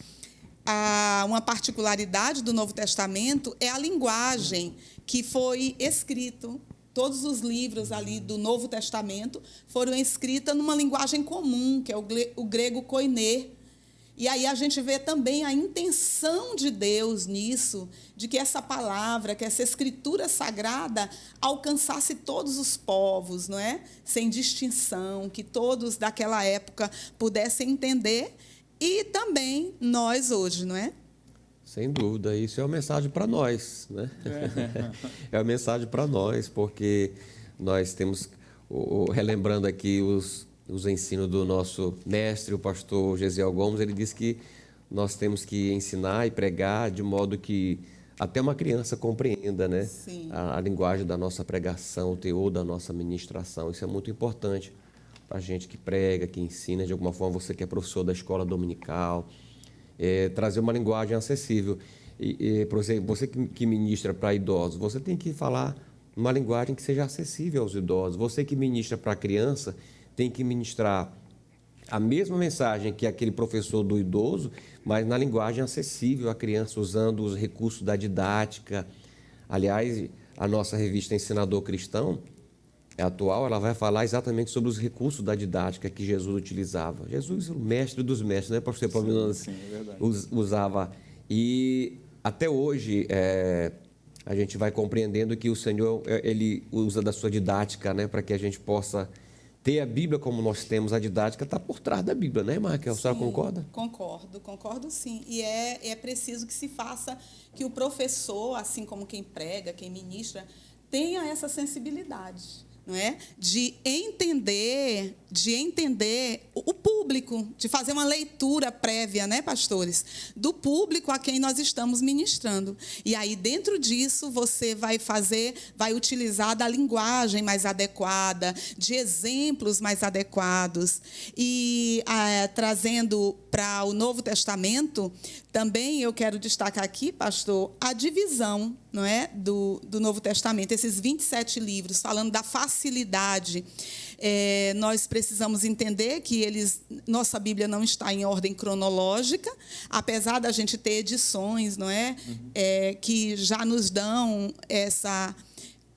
uma particularidade do Novo Testamento é a linguagem que foi escrito. Todos os livros ali do Novo Testamento foram escritos numa linguagem comum, que é o grego koiné. E aí a gente vê também a intenção de Deus nisso, de que essa palavra, que essa escritura sagrada alcançasse todos os povos, não é? Sem distinção, que todos daquela época pudessem entender, e também nós hoje, não é? Sem dúvida, isso é uma mensagem para nós, né? É uma mensagem para nós, porque nós temos, relembrando aqui os ensinos do nosso mestre, o pastor Gesiel Gomes, ele diz que nós temos que ensinar e pregar de modo que até uma criança compreenda, né? A linguagem da nossa pregação, o teor da nossa ministração. Isso é muito importante para a gente que prega, que ensina. De alguma forma, você que é professor da escola dominical, trazer uma linguagem acessível. Por exemplo, você que ministra para idosos, você tem que falar uma linguagem que seja acessível aos idosos. Você que ministra para criança, tem que ministrar a mesma mensagem que aquele professor do idoso, mas na linguagem acessível à criança, usando os recursos da didática. Aliás, a nossa revista Ensinador Cristão, atual, ela vai falar exatamente sobre os recursos da didática que Jesus utilizava. Jesus, o mestre dos mestres, né, pastor Paulo? Sim, é verdade. Usava. E até hoje a gente vai compreendendo que o Senhor ele usa da sua didática, né, para que a gente possa ter a Bíblia como nós temos. A didática está por trás da Bíblia, né, Marquel? A senhora concorda? Concordo sim. E é preciso que se faça, que o professor, assim como quem prega, quem ministra, tenha essa sensibilidade, não é? De entender o público, de fazer uma leitura prévia, né, pastores, do público a quem nós estamos ministrando. E aí, dentro disso, você vai utilizar da linguagem mais adequada, de exemplos mais adequados. E trazendo para o Novo Testamento, também eu quero destacar aqui, pastor, a divisão, não é, do Novo Testamento, esses 27 livros, falando da facilidade. Nós precisamos entender que nossa Bíblia não está em ordem cronológica, apesar da gente ter edições, não é? Que já nos dão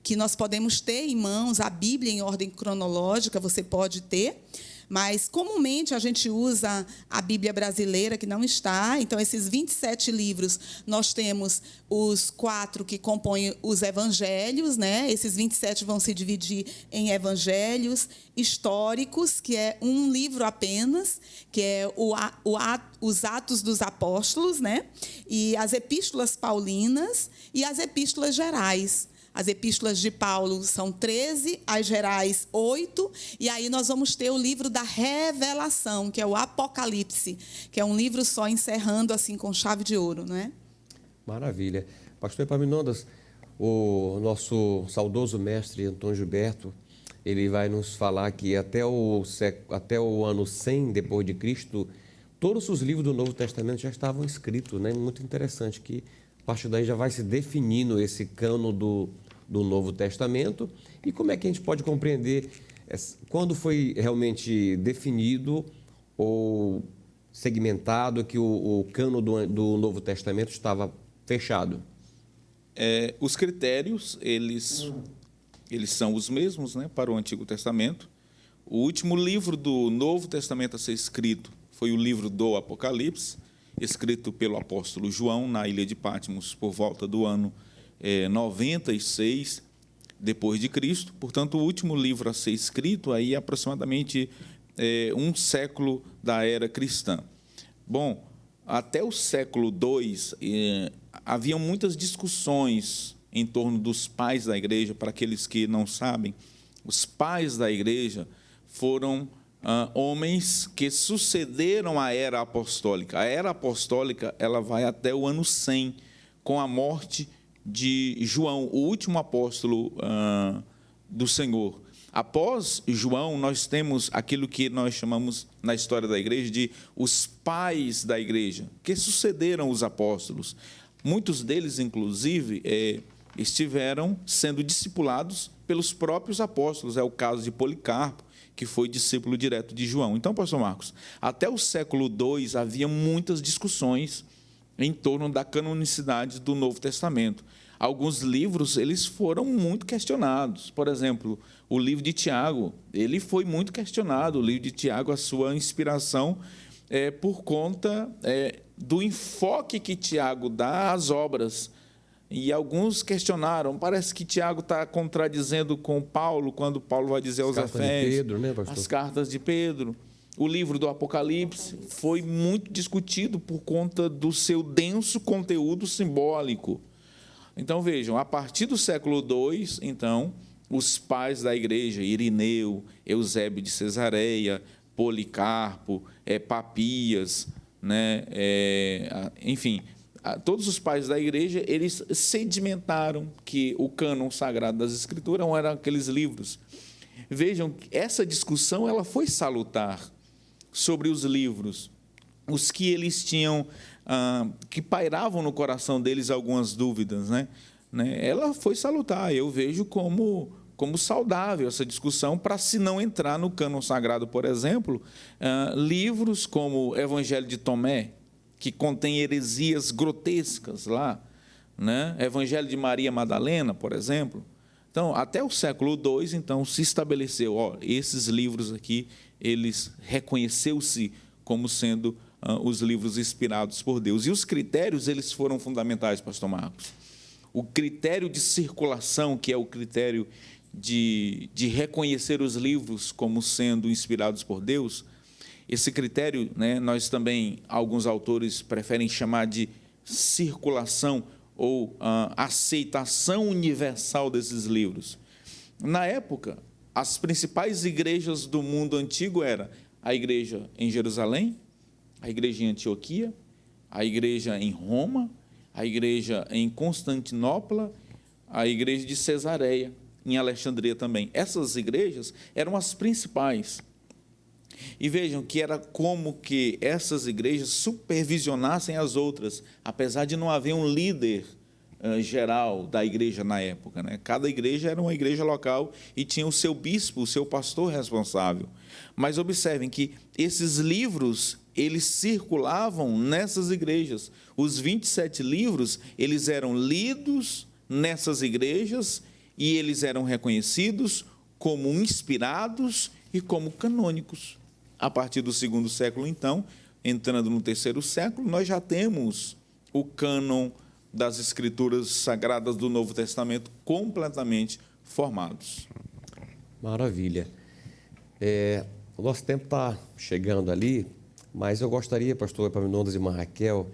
que nós podemos ter em mãos a Bíblia em ordem cronológica, você pode ter. Mas, comumente, a gente usa a Bíblia brasileira, que não está. Então, esses 27 livros, nós temos os 4 que compõem os evangelhos, né? Esses 27 vão se dividir em evangelhos históricos, que é um livro apenas, que é os Atos dos Apóstolos, né? E as Epístolas Paulinas e as Epístolas Gerais. As epístolas de Paulo são 13, as gerais 8, e aí nós vamos ter o livro da Revelação, que é o Apocalipse, que é um livro só, encerrando assim com chave de ouro, não é? Maravilha. Pastor Epaminondas, o nosso saudoso mestre Antônio Gilberto, ele vai nos falar que até o ano 100 depois de Cristo, todos os livros do Novo Testamento já estavam escritos, né? Muito interessante que a partir daí já vai se definindo esse cano do Novo Testamento. E como é que a gente pode compreender quando foi realmente definido ou segmentado, que o cano do Novo Testamento estava fechado? Os critérios, eles são os mesmos, né, para o Antigo Testamento. O último livro do Novo Testamento a ser escrito foi o livro do Apocalipse, escrito pelo apóstolo João na ilha de Patmos por volta do ano 96 depois de Cristo. Portanto, o último livro a ser escrito aí é aproximadamente um século da era cristã. Bom, até o século II haviam muitas discussões em torno dos pais da igreja. Para aqueles que não sabem, os pais da igreja foram homens que sucederam a era apostólica. A era apostólica ela vai até o ano 100, com a morte de João, o último apóstolo do Senhor. Após João, nós temos aquilo que nós chamamos na história da igreja de os pais da igreja, que sucederam os apóstolos. Muitos deles, inclusive, estiveram sendo discipulados pelos próprios apóstolos. É o caso de Policarpo, que foi discípulo direto de João. Então, pastor Marcos, até o século II havia muitas discussões em torno da canonicidade do Novo Testamento. Alguns livros eles foram muito questionados. Por exemplo, o livro de Tiago, ele foi muito questionado. O livro de Tiago, a sua inspiração por conta do enfoque que Tiago dá às obras. E alguns questionaram, parece que Tiago está contradizendo com Paulo, quando Paulo vai dizer aos Efésios, as cartas de Pedro. O livro do Apocalipse foi muito discutido por conta do seu denso conteúdo simbólico. Então, vejam, a partir do século II, então, os pais da igreja, Irineu, Eusébio de Cesareia, Policarpo, Papias, né, enfim, todos os pais da igreja, eles sedimentaram que o cânon sagrado das Escrituras eram aqueles livros. Vejam, essa discussão ela foi salutar sobre os livros, os que eles tinham, que pairavam no coração deles algumas dúvidas, né? Ela foi salutar. Eu vejo como saudável essa discussão, para se não entrar no cânon sagrado, por exemplo, livros como o Evangelho de Tomé, que contém heresias grotescas lá, né? Evangelho de Maria Madalena, por exemplo. Então, até o século II, então, se estabeleceu, esses livros aqui, eles reconheceu-se como sendo os livros inspirados por Deus. E os critérios, eles foram fundamentais, pastor Marcos. O critério de circulação, que é o critério de reconhecer os livros como sendo inspirados por Deus, esse critério, né, nós também, alguns autores preferem chamar de circulação ou aceitação universal desses livros. Na época, as principais igrejas do mundo antigo eram a igreja em Jerusalém, a igreja em Antioquia, a igreja em Roma, a igreja em Constantinopla, a igreja de Cesareia, em Alexandria também. Essas igrejas eram as principais. E vejam que era como que essas igrejas supervisionassem as outras, apesar de não haver um líder geral da igreja na época, né? Cada igreja era uma igreja local e tinha o seu bispo, o seu pastor responsável. Mas observem que esses livros, eles circulavam nessas igrejas. Os 27 livros, eles eram lidos nessas igrejas e eles eram reconhecidos como inspirados e como canônicos. A partir do segundo século, então, entrando no terceiro século, nós já temos o cânon das Escrituras Sagradas do Novo Testamento completamente formados. Maravilha. O nosso tempo está chegando ali, mas eu gostaria, pastor Epaminondas e irmã Raquel,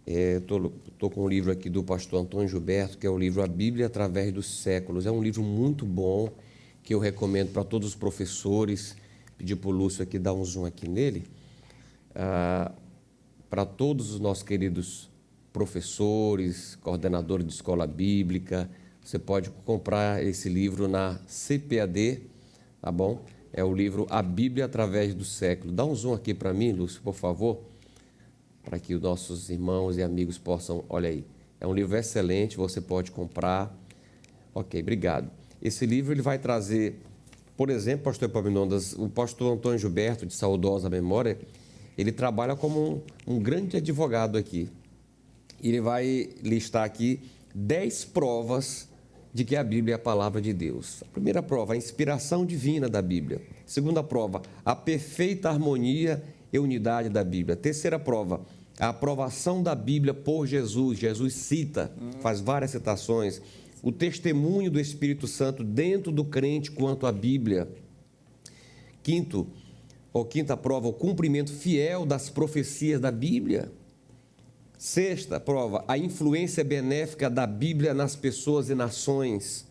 estou com um livro aqui do pastor Antônio Gilberto, que é o livro A Bíblia através dos séculos. É um livro muito bom, que eu recomendo para todos os professores. Pedir para o Lúcio aqui dar um zoom aqui nele, para todos os nossos queridos professores, coordenadores de escola bíblica. Você pode comprar esse livro na CPAD, tá bom? É o livro A Bíblia através do século. Dá um zoom aqui para mim, Lúcio, por favor, para que os nossos irmãos e amigos possam... Olha aí, é um livro excelente, você pode comprar. Ok, obrigado. Esse livro ele vai trazer... Por exemplo, pastor Epaminondas, o pastor Antônio Gilberto, de saudosa memória, ele trabalha como um grande advogado aqui. Ele vai listar aqui 10 provas de que a Bíblia é a palavra de Deus. A primeira prova, a inspiração divina da Bíblia. Segunda prova, a perfeita harmonia e unidade da Bíblia. Terceira prova, a aprovação da Bíblia por Jesus. Jesus cita, faz várias citações. O testemunho do Espírito Santo dentro do crente quanto à Bíblia. Quinta prova, o cumprimento fiel das profecias da Bíblia. Sexta prova, a influência benéfica da Bíblia nas pessoas e nações.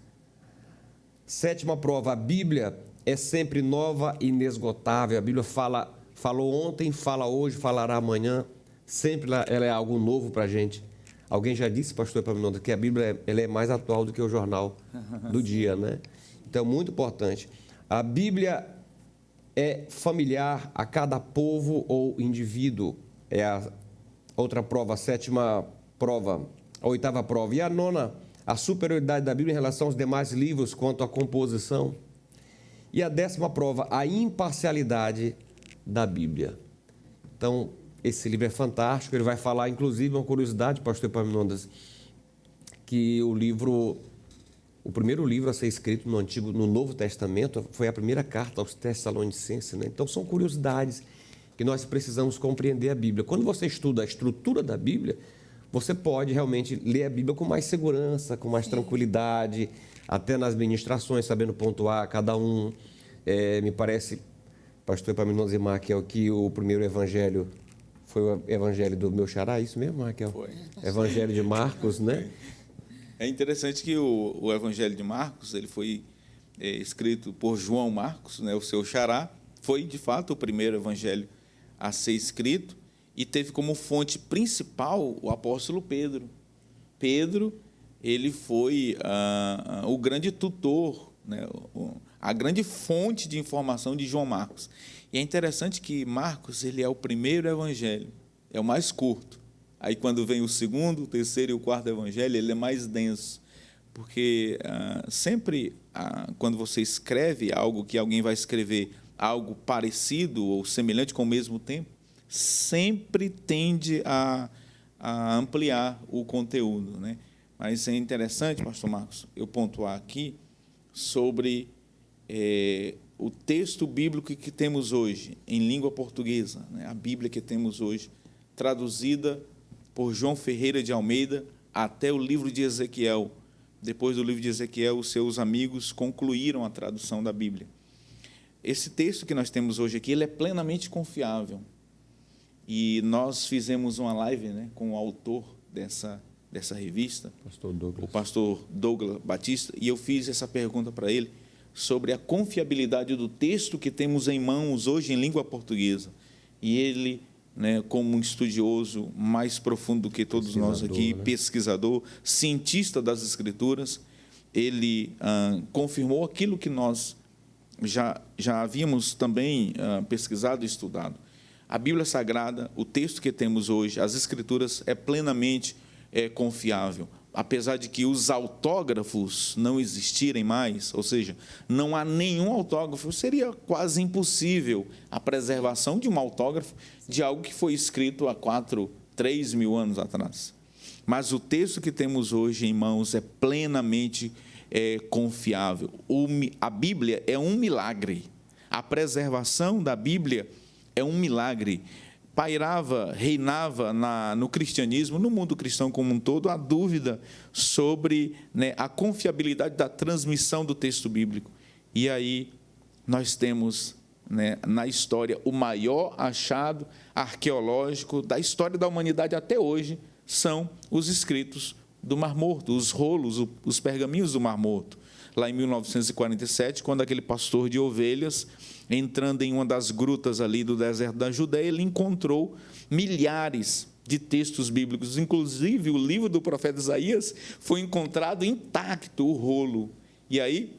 Sétima prova, a Bíblia é sempre nova e inesgotável. A Bíblia falou ontem, fala hoje, falará amanhã. Sempre ela é algo novo para a gente. Alguém já disse, pastor Epaminondas, que a Bíblia ela é mais atual do que o jornal do dia, né? Então, muito importante. A Bíblia é familiar a cada povo ou indivíduo. É a outra prova, a sétima prova, a oitava prova. E a nona, a superioridade da Bíblia em relação aos demais livros quanto à composição. E a 10ª prova, a imparcialidade da Bíblia. Então, esse livro é fantástico. Ele vai falar, inclusive, uma curiosidade, pastor Epaminondas, que o primeiro livro a ser escrito no Novo Testamento foi a primeira carta aos Tessalonicenses, né? Então, são curiosidades que nós precisamos compreender a Bíblia. Quando você estuda a estrutura da Bíblia, você pode realmente ler a Bíblia com mais segurança, com mais tranquilidade, até nas ministrações, sabendo pontuar cada um. Me parece, pastor Epaminondas e Raquel, que o primeiro evangelho foi o evangelho do meu xará, isso mesmo, Raquel? Foi. Evangelho de Marcos, né? É interessante que o evangelho de Marcos ele foi escrito por João Marcos, né, o seu xará. Foi, de fato, o primeiro evangelho a ser escrito e teve como fonte principal o apóstolo Pedro. Pedro, ele foi o grande tutor, né, a grande fonte de informação de João Marcos. E é interessante que Marcos ele é o primeiro evangelho, é o mais curto. Aí, quando vem o segundo, o terceiro e o quarto evangelho, ele é mais denso. Porque sempre, quando você escreve algo que alguém vai escrever, algo parecido ou semelhante com o mesmo tempo, sempre tende a ampliar o conteúdo, né? Mas é interessante, pastor Marcos, eu pontuar aqui sobre o texto bíblico que temos hoje, em língua portuguesa, né? A Bíblia que temos hoje, traduzida por João Ferreira de Almeida até o livro de Ezequiel. Depois do livro de Ezequiel, os seus amigos concluíram a tradução da Bíblia. Esse texto que nós temos hoje aqui, ele é plenamente confiável. E nós fizemos uma live, né, com o autor dessa revista, o pastor Douglas Batista, e eu fiz essa pergunta para ele sobre a confiabilidade do texto que temos em mãos hoje em língua portuguesa. E ele, né, como um estudioso mais profundo do que todos nós aqui, né? Pesquisador, cientista das Escrituras, ele confirmou aquilo que nós já havíamos também pesquisado e estudado. A Bíblia Sagrada, o texto que temos hoje, as Escrituras, é plenamente confiável. Apesar de que os autógrafos não existirem mais, ou seja, não há nenhum autógrafo, seria quase impossível a preservação de um autógrafo de algo que foi escrito há 3 mil anos atrás. Mas o texto que temos hoje em mãos é plenamente confiável. A Bíblia é um milagre. A preservação da Bíblia é um milagre. Reinava no cristianismo, no mundo cristão como um todo, a dúvida sobre, né, a confiabilidade da transmissão do texto bíblico. E aí nós temos, né, na história o maior achado arqueológico da história da humanidade até hoje, são os escritos do Mar Morto, os rolos, os pergaminhos do Mar Morto. Lá em 1947, quando aquele pastor de ovelhas, entrando em uma das grutas ali do deserto da Judéia, ele encontrou milhares de textos bíblicos, inclusive o livro do profeta Isaías foi encontrado intacto, o rolo. E aí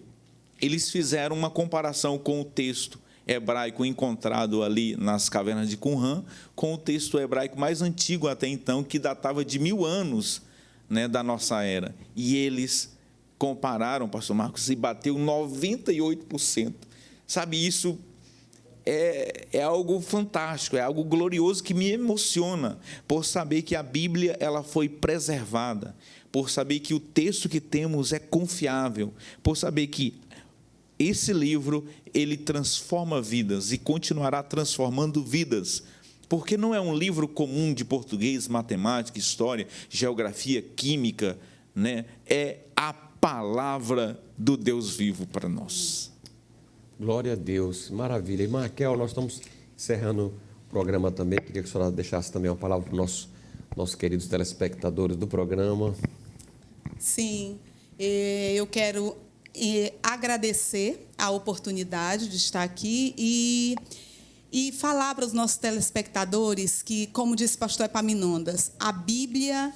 eles fizeram uma comparação com o texto hebraico encontrado ali nas cavernas de Qumran, com o texto hebraico mais antigo até então, que datava de 1000 anos, né, da nossa era. E eles compararam, pastor Marcos, e bateu 98%. Sabe, isso é algo fantástico, é algo glorioso que me emociona por saber que a Bíblia ela foi preservada, por saber que o texto que temos é confiável, por saber que esse livro ele transforma vidas e continuará transformando vidas, porque não é um livro comum de português, matemática, história, geografia, química, né? É a palavra do Deus vivo para nós. Glória a Deus, maravilha. Irmã Raquel, nós estamos encerrando o programa também. Queria que a senhora deixasse também uma palavra para os nossos queridos telespectadores do programa. Sim, eu quero agradecer a oportunidade de estar aqui e falar para os nossos telespectadores que, como disse o pastor Epaminondas, a Bíblia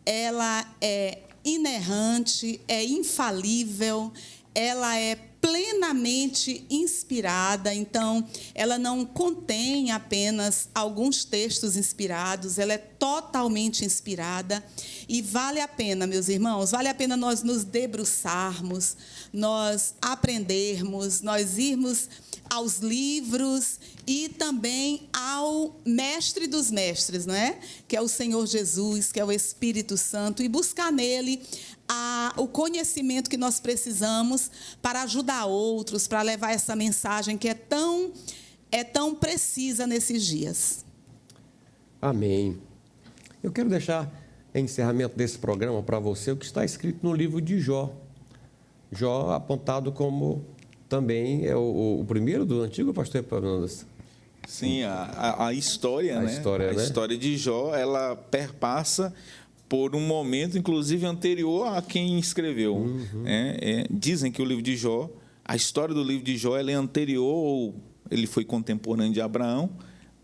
ela é inerrante, é infalível, ela é plenamente inspirada, então ela não contém apenas alguns textos inspirados, ela é totalmente inspirada e vale a pena, meus irmãos, vale a pena nós nos debruçarmos, nós aprendermos, nós irmos aos livros e também ao mestre dos mestres, não é? Que é o Senhor Jesus, que é o Espírito Santo, e buscar nele o conhecimento que nós precisamos para ajudar outros, para levar essa mensagem que é tão precisa nesses dias. Amém. Eu quero deixar em encerramento desse programa para você o que está escrito no livro de Jó. Jó apontado como também é o primeiro do Antigo, pastor Epaminondas? Sim, a história, né? A história de Jó, ela perpassa por um momento, inclusive, anterior a quem escreveu. Dizem que o livro de Jó, a história do livro de Jó, ela é anterior, ou ele foi contemporâneo de Abraão.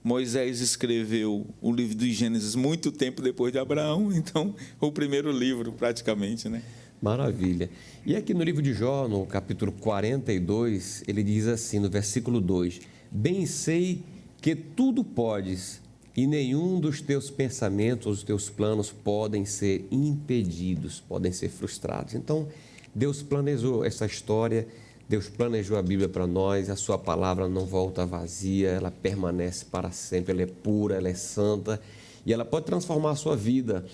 Moisés escreveu o livro de Gênesis muito tempo depois de Abraão, então, o primeiro livro, praticamente, né? Maravilha. E aqui no livro de Jó, no capítulo 42, ele diz assim, no versículo 2, bem sei que tudo podes, e nenhum dos teus pensamentos, os teus planos podem ser impedidos, podem ser frustrados. Então, Deus planejou essa história, Deus planejou a Bíblia para nós, a sua palavra não volta vazia, ela permanece para sempre, ela é pura, ela é santa, e ela pode transformar a sua vida.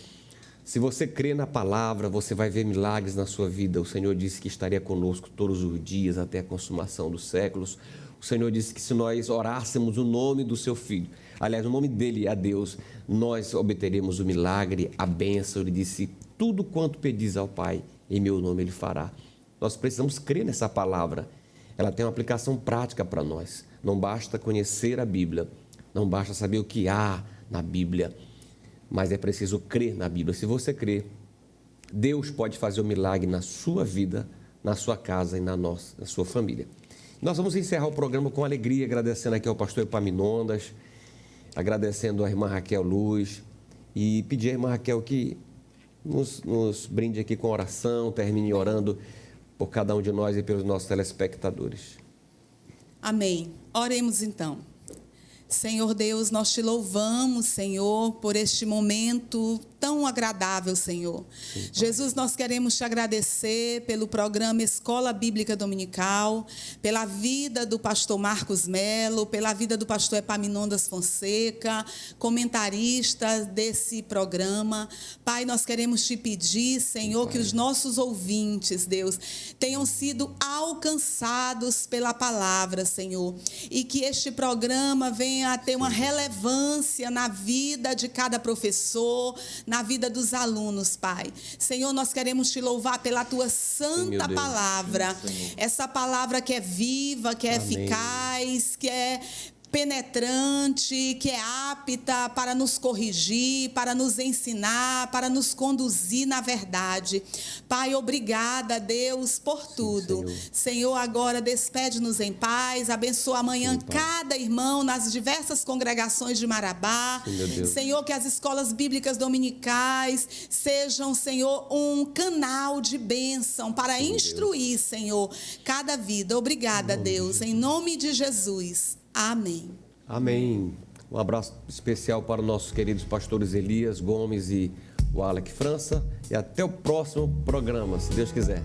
Se você crê na palavra, você vai ver milagres na sua vida. O Senhor disse que estaria conosco todos os dias até a consumação dos séculos. O Senhor disse que se nós orássemos o nome do seu Filho, aliás, o nome dele a Deus, nós obteremos o milagre, a bênção. Ele disse, tudo quanto pedis ao Pai, em meu nome ele fará. Nós precisamos crer nessa palavra. Ela tem uma aplicação prática para nós. Não basta conhecer a Bíblia, não basta saber o que há na Bíblia, mas é preciso crer na Bíblia. Se você crer, Deus pode fazer um milagre na sua vida, na sua casa e na sua família. Nós vamos encerrar o programa com alegria, agradecendo aqui ao pastor Epaminondas, agradecendo a irmã Raquel Luz e pedir à irmã Raquel que nos brinde aqui com oração, termine orando por cada um de nós e pelos nossos telespectadores. Amém. Oremos então. Senhor Deus, nós te louvamos, Senhor, por este momento tão agradável, Senhor. Sim, Jesus, nós queremos te agradecer pelo programa Escola Bíblica Dominical, pela vida do pastor Marcos Melo, pela vida do pastor Epaminondas Fonseca, comentarista desse programa. Pai, nós queremos te pedir, Senhor, sim, que os nossos ouvintes, Deus, tenham sido alcançados pela palavra, Senhor, e que este programa venha a ter uma relevância na vida de cada professor, na vida dos alunos, Pai. Senhor, nós queremos te louvar pela tua santa palavra. Sim, essa palavra que é viva, que é Amém. Eficaz, que é penetrante, que é apta para nos corrigir, para nos ensinar, para nos conduzir na verdade. Pai, obrigada, Deus, por tudo. Sim, Senhor, agora despede-nos em paz, abençoa amanhã Sim, cada irmão nas diversas congregações de Marabá. Sim, Senhor, que as escolas bíblicas dominicais sejam, Senhor, um canal de bênção para Sim, instruir, Deus. Senhor, cada vida. Obrigada, Deus, em nome de Jesus. Amém. Amém. Um abraço especial para os nossos queridos pastores Elias Gomes e o Alec França. E até o próximo programa, se Deus quiser.